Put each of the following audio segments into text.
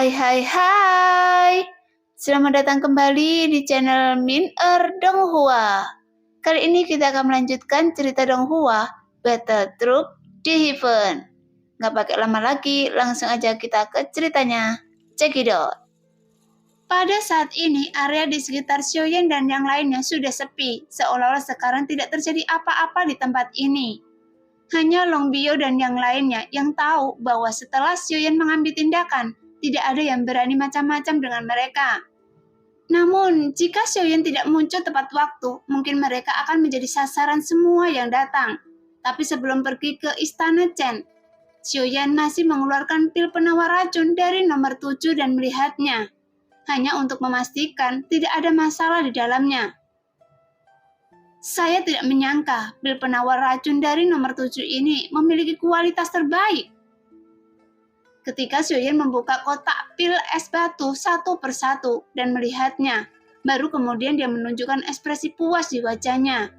Hai. Selamat datang kembali di channel Min Donghua. Kali ini kita akan melanjutkan cerita Donghua, Battle Troop di Heaven. Nggak pakai lama lagi, langsung aja kita ke ceritanya. Check it out. Pada saat ini, area di sekitar Xiaoyan dan yang lainnya sudah sepi, seolah-olah sekarang tidak terjadi apa-apa di tempat ini. Hanya Long Biao dan yang lainnya yang tahu bahwa setelah Xiaoyan mengambil tindakan, tidak ada yang berani macam-macam dengan mereka. Namun, jika Xiaoyan tidak muncul tepat waktu, mungkin mereka akan menjadi sasaran semua yang datang. Tapi sebelum pergi ke Istana Chen, Xiaoyan masih mengeluarkan pil penawar racun dari nomor 7 dan melihatnya. Hanya untuk memastikan tidak ada masalah di dalamnya. Saya tidak menyangka pil penawar racun dari nomor 7 ini memiliki kualitas terbaik. Ketika Xiaoyan membuka kotak pil es batu satu persatu dan melihatnya, baru kemudian dia menunjukkan ekspresi puas di wajahnya.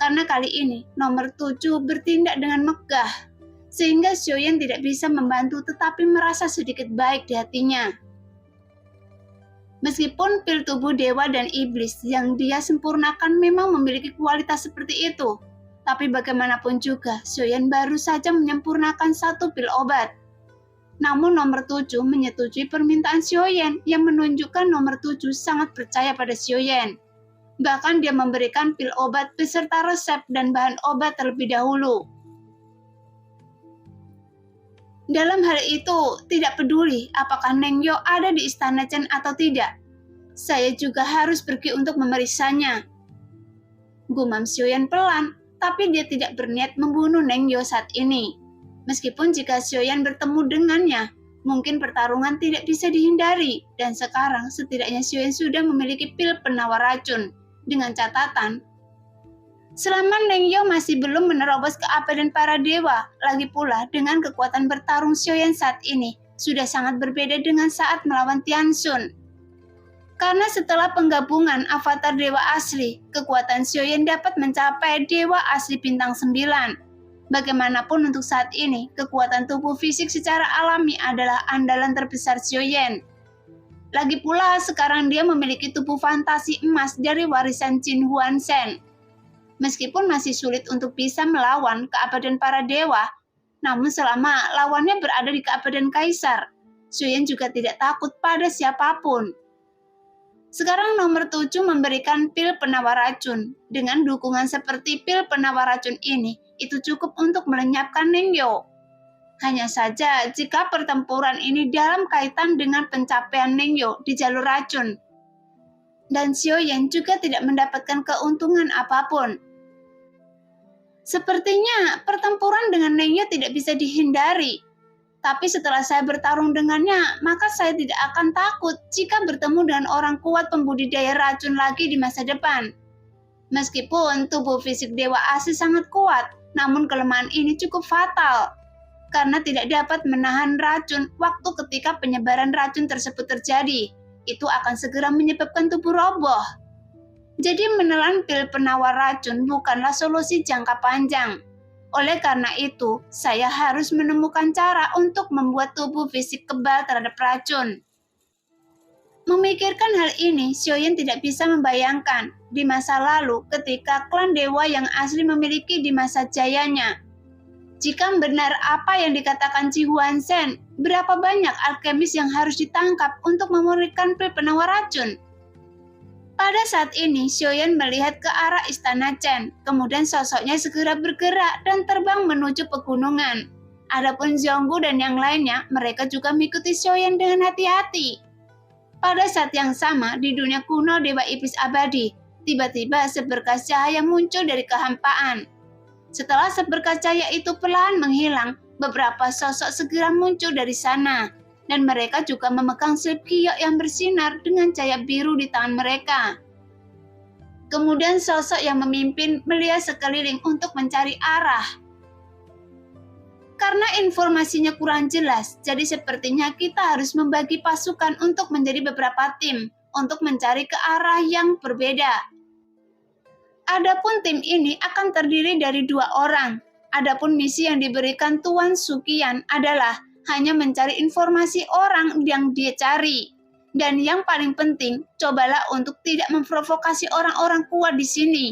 Karena kali ini nomor 7 bertindak dengan megah, sehingga Xiaoyan tidak bisa membantu tetapi merasa sedikit baik di hatinya. Meskipun pil tubuh dewa dan iblis yang dia sempurnakan memang memiliki kualitas seperti itu, tapi bagaimanapun juga Xiaoyan baru saja menyempurnakan satu pil obat. Namun nomor 7 menyetujui permintaan Xiaoyan yang menunjukkan nomor 7 sangat percaya pada Xiaoyan. Bahkan dia memberikan pil obat beserta resep dan bahan obat terlebih dahulu. Dalam hal itu, tidak peduli apakah Neng Yo ada di Istana Chen atau tidak. Saya juga harus pergi untuk memeriksanya. Gumam Xiaoyan pelan, tapi dia tidak berniat membunuh Neng Yo saat ini. Meskipun jika Xiaoyan bertemu dengannya, mungkin pertarungan tidak bisa dihindari. Dan sekarang setidaknya Xiaoyan sudah memiliki pil penawar racun. Dengan catatan, selama Neng Yo masih belum menerobos ke abadan para dewa, lagi pula dengan kekuatan bertarung Xiaoyan saat ini, sudah sangat berbeda dengan saat melawan Tianxun. Karena setelah penggabungan avatar dewa asli, kekuatan Xiaoyan dapat mencapai dewa asli bintang 9. Bagaimanapun untuk saat ini, kekuatan tubuh fisik secara alami adalah andalan terbesar Xiaoyan. Lagi pula sekarang dia memiliki tubuh fantasi emas dari warisan Qin Huanshen. Meskipun masih sulit untuk bisa melawan keabadan para dewa, namun selama lawannya berada di keabadan kaisar, Xiaoyan juga tidak takut pada siapapun. Sekarang nomor 7 memberikan pil penawar racun. Dengan dukungan seperti pil penawar racun ini, itu cukup untuk melenyapkan Neng Yo. Hanya saja jika pertempuran ini dalam kaitan dengan pencapaian Neng Yo di jalur racun. Dan Xiaoyan juga tidak mendapatkan keuntungan apapun. Sepertinya pertempuran dengan Neng Yo tidak bisa dihindari. Tapi setelah saya bertarung dengannya, maka saya tidak akan takut jika bertemu dengan orang kuat pembudidaya racun lagi di masa depan. Meskipun tubuh fisik dewa asli sangat kuat, namun kelemahan ini cukup fatal. Karena tidak dapat menahan racun waktu ketika penyebaran racun tersebut terjadi. Itu akan segera menyebabkan tubuh roboh. Jadi menelan pil penawar racun bukanlah solusi jangka panjang. Oleh karena itu, saya harus menemukan cara untuk membuat tubuh fisik kebal terhadap racun. Memikirkan hal ini, Xiaoyan tidak bisa membayangkan di masa lalu ketika klan dewa yang asli memiliki di masa jayanya. Jika benar apa yang dikatakan Qin Huanshen, berapa banyak alkemis yang harus ditangkap untuk memurnikan pil penawar racun? Pada saat ini, Xiaoyan melihat ke arah Istana Chen, kemudian sosoknya segera bergerak dan terbang menuju pegunungan. Adapun Zhonggu dan yang lainnya, mereka juga mengikuti Xiaoyan dengan hati-hati. Pada saat yang sama, di dunia kuno Dewa Iblis Abadi, tiba-tiba seberkas cahaya muncul dari kehampaan. Setelah seberkas cahaya itu perlahan menghilang, beberapa sosok segera muncul dari sana. Dan mereka juga memegang slip giok yang bersinar dengan cahaya biru di tangan mereka. Kemudian sosok yang memimpin melihat sekeliling untuk mencari arah. Karena informasinya kurang jelas, jadi sepertinya kita harus membagi pasukan untuk menjadi beberapa tim untuk mencari ke arah yang berbeda. Adapun tim ini akan terdiri dari 2 orang. Adapun misi yang diberikan Tuan Sukian adalah hanya mencari informasi orang yang dia cari. Dan yang paling penting, cobalah untuk tidak memprovokasi orang-orang kuat di sini.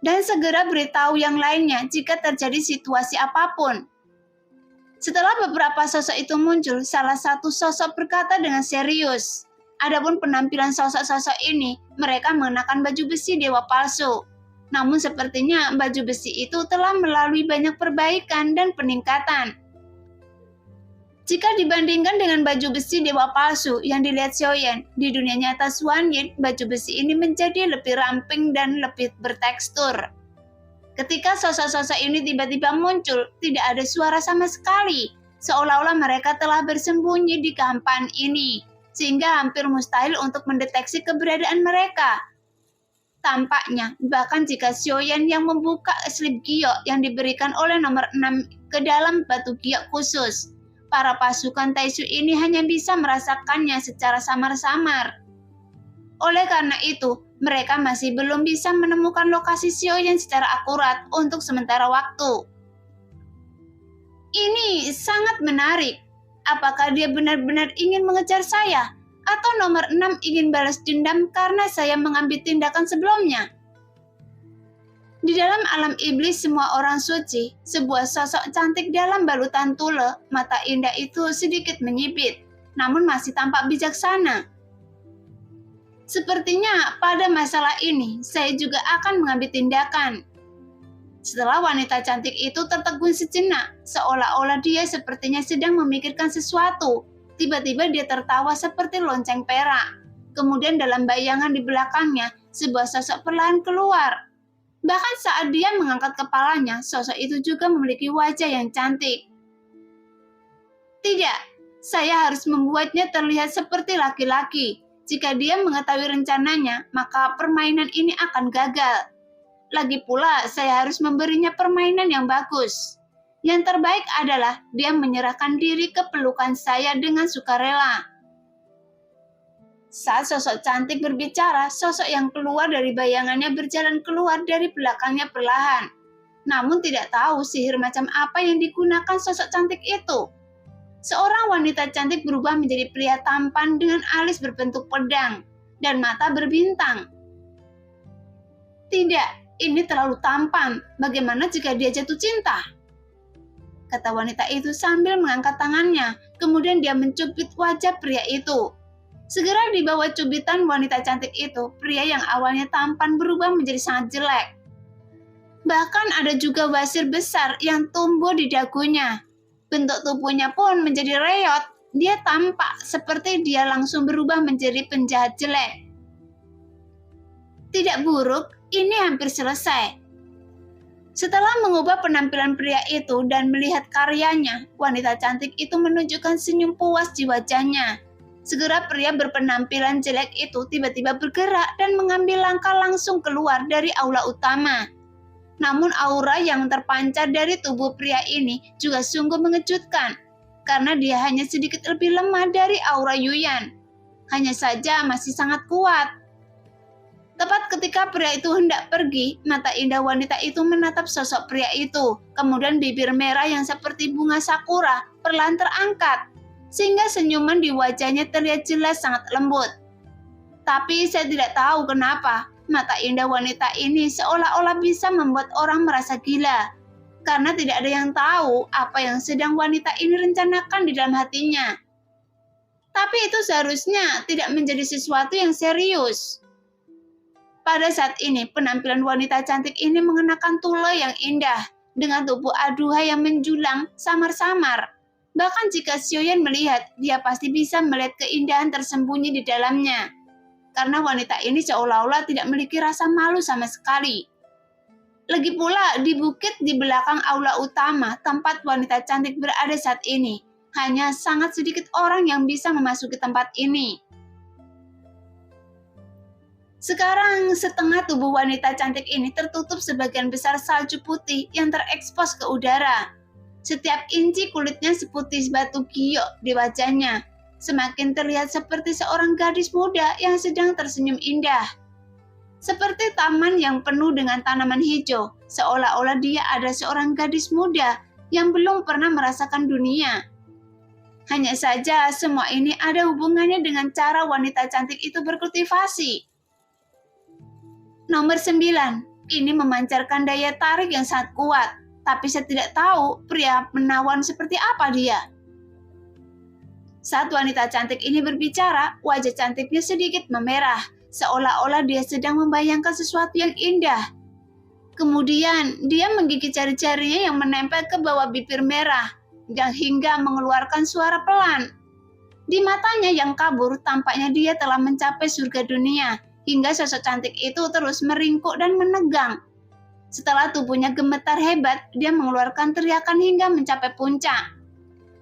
Dan segera beritahu yang lainnya jika terjadi situasi apapun. Setelah beberapa sosok itu muncul, salah satu sosok berkata dengan serius. Adapun penampilan sosok-sosok ini, mereka mengenakan baju besi dewa palsu. Namun sepertinya baju besi itu telah melalui banyak perbaikan dan peningkatan. Jika dibandingkan dengan baju besi dewa palsu yang dilihat Xiaoyan, di dunia nyata Xuan Yin, baju besi ini menjadi lebih ramping dan lebih bertekstur. Ketika sosok-sosok ini tiba-tiba muncul, tidak ada suara sama sekali, seolah-olah mereka telah bersembunyi di kehampaan ini, sehingga hampir mustahil untuk mendeteksi keberadaan mereka. Tampaknya, bahkan jika Xiaoyan yang membuka slip giok yang diberikan oleh nomor 6 ke dalam batu giok khusus, para pasukan Taishu ini hanya bisa merasakannya secara samar-samar. Oleh karena itu, mereka masih belum bisa menemukan lokasi Xiaoyan secara akurat untuk sementara waktu. Ini sangat menarik. Apakah dia benar-benar ingin mengejar saya? Atau nomor 6 ingin balas dendam karena saya mengambil tindakan sebelumnya? Di dalam alam iblis semua orang suci, sebuah sosok cantik dalam balutan tule, mata indah itu sedikit menyipit, namun masih tampak bijaksana. Sepertinya pada masalah ini, saya juga akan mengambil tindakan. Setelah wanita cantik itu tertegun sejenak, seolah-olah dia sepertinya sedang memikirkan sesuatu. Tiba-tiba dia tertawa seperti lonceng perak. Kemudian dalam bayangan di belakangnya, sebuah sosok perlahan keluar. Bahkan saat dia mengangkat kepalanya, sosok itu juga memiliki wajah yang cantik. Tidak, saya harus membuatnya terlihat seperti laki-laki. Jika dia mengetahui rencananya, maka permainan ini akan gagal. Lagi pula, saya harus memberinya permainan yang bagus. Yang terbaik adalah dia menyerahkan diri ke pelukan saya dengan sukarela. Saat sosok cantik berbicara, sosok yang keluar dari bayangannya berjalan keluar dari belakangnya perlahan. Namun tidak tahu sihir macam apa yang digunakan sosok cantik itu. Seorang wanita cantik berubah menjadi pria tampan dengan alis berbentuk pedang dan mata berbintang. Tidak, ini terlalu tampan. Bagaimana jika dia jatuh cinta? Kata wanita itu sambil mengangkat tangannya. Kemudian dia mencubit wajah pria itu. Segera di bawah cubitan wanita cantik itu, pria yang awalnya tampan berubah menjadi sangat jelek. Bahkan ada juga wasir besar yang tumbuh di dagunya. Bentuk tubuhnya pun menjadi reot. Dia tampak seperti dia langsung berubah menjadi penjahat jelek. Tidak buruk, ini hampir selesai. Setelah mengubah penampilan pria itu dan melihat karyanya, wanita cantik itu menunjukkan senyum puas di wajahnya. Segera pria berpenampilan jelek itu tiba-tiba bergerak dan mengambil langkah langsung keluar dari aula utama. Namun aura yang terpancar dari tubuh pria ini juga sungguh mengejutkan, karena dia hanya sedikit lebih lemah dari aura Yuyan. Hanya saja masih sangat kuat. Tepat ketika pria itu hendak pergi, mata indah wanita itu menatap sosok pria itu. Kemudian bibir merah yang seperti bunga sakura perlahan terangkat, sehingga senyuman di wajahnya terlihat jelas sangat lembut. Tapi saya tidak tahu kenapa. Mata indah wanita ini seolah-olah bisa membuat orang merasa gila, karena tidak ada yang tahu apa yang sedang wanita ini rencanakan di dalam hatinya. Tapi itu seharusnya tidak menjadi sesuatu yang serius. Pada saat ini, penampilan wanita cantik ini mengenakan tule yang indah, dengan tubuh aduhai yang menjulang samar-samar. Bahkan jika Xiaoyan melihat, dia pasti bisa melihat keindahan tersembunyi di dalamnya. Karena wanita ini seolah-olah tidak memiliki rasa malu sama sekali. Lagi pula, di bukit di belakang aula utama tempat wanita cantik berada saat ini, hanya sangat sedikit orang yang bisa memasuki tempat ini. Sekarang, setengah tubuh wanita cantik ini tertutup sebagian besar salju putih yang terekspos ke udara. Setiap inci kulitnya seputih batu giok di wajahnya. Semakin terlihat seperti seorang gadis muda yang sedang tersenyum indah. Seperti taman yang penuh dengan tanaman hijau, seolah-olah dia ada seorang gadis muda yang belum pernah merasakan dunia. Hanya saja semua ini ada hubungannya dengan cara wanita cantik itu berkultivasi. Nomor 9, ini memancarkan daya tarik yang sangat kuat, tapi saya tidak tahu pria menawan seperti apa dia. Saat wanita cantik ini berbicara, wajah cantiknya sedikit memerah, seolah-olah dia sedang membayangkan sesuatu yang indah. Kemudian, dia menggigit jari-jarinya yang menempel ke bawah bibir merah, dan hingga mengeluarkan suara pelan. Di matanya yang kabur, tampaknya dia telah mencapai surga dunia, hingga sosok cantik itu terus meringkuk dan menegang. Setelah tubuhnya gemetar hebat, dia mengeluarkan teriakan hingga mencapai puncak.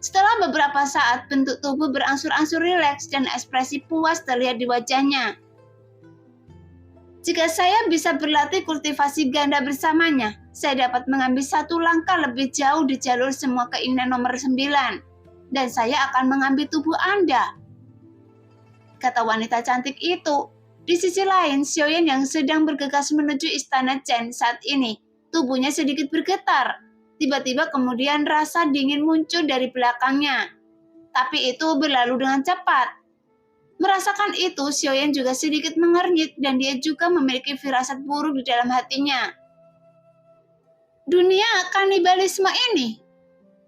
Setelah beberapa saat, bentuk tubuh berangsur-angsur rileks dan ekspresi puas terlihat di wajahnya. Jika saya bisa berlatih kultivasi ganda bersamanya, saya dapat mengambil satu langkah lebih jauh di jalur semua keinginan nomor 9, dan saya akan mengambil tubuh Anda, kata wanita cantik itu. Di sisi lain, Xiaoyan yang sedang bergegas menuju istana Chen saat ini, tubuhnya sedikit bergetar. Tiba-tiba kemudian rasa dingin muncul dari belakangnya, tapi itu berlalu dengan cepat. Merasakan itu, Xiaoyan juga sedikit mengernyit dan dia juga memiliki firasat buruk di dalam hatinya. Dunia kanibalisme ini.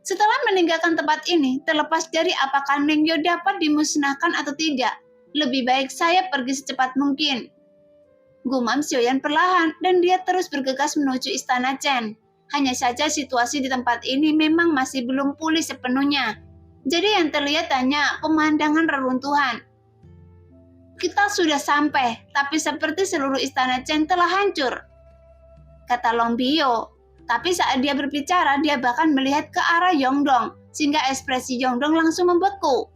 Setelah meninggalkan tempat ini, terlepas dari apakah Nengyo dapat dimusnahkan atau tidak, lebih baik saya pergi secepat mungkin. Gumam Xiaoyan perlahan dan dia terus bergegas menuju istana Chen. Hanya saja situasi di tempat ini memang masih belum pulih sepenuhnya. Jadi yang terlihat hanya pemandangan reruntuhan. Kita sudah sampai, tapi seperti seluruh istana Chen telah hancur, kata Long Biyo. Tapi saat dia berbicara, dia bahkan melihat ke arah Yongdong, sehingga ekspresi Yongdong langsung membeku.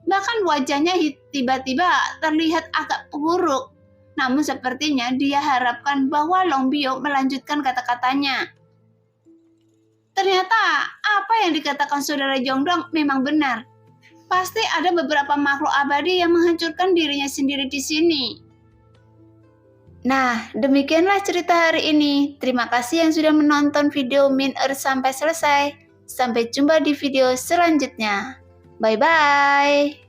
Bahkan wajahnya tiba-tiba terlihat agak buruk. Namun sepertinya dia harapkan bahwa Long Biyo melanjutkan kata-katanya. Ternyata apa yang dikatakan saudara Yongdong memang benar. Pasti ada beberapa makhluk abadi yang menghancurkan dirinya sendiri di sini. Nah, demikianlah cerita hari ini. Terima kasih yang sudah menonton video Min Earth sampai selesai. Sampai jumpa di video selanjutnya. Bye-bye.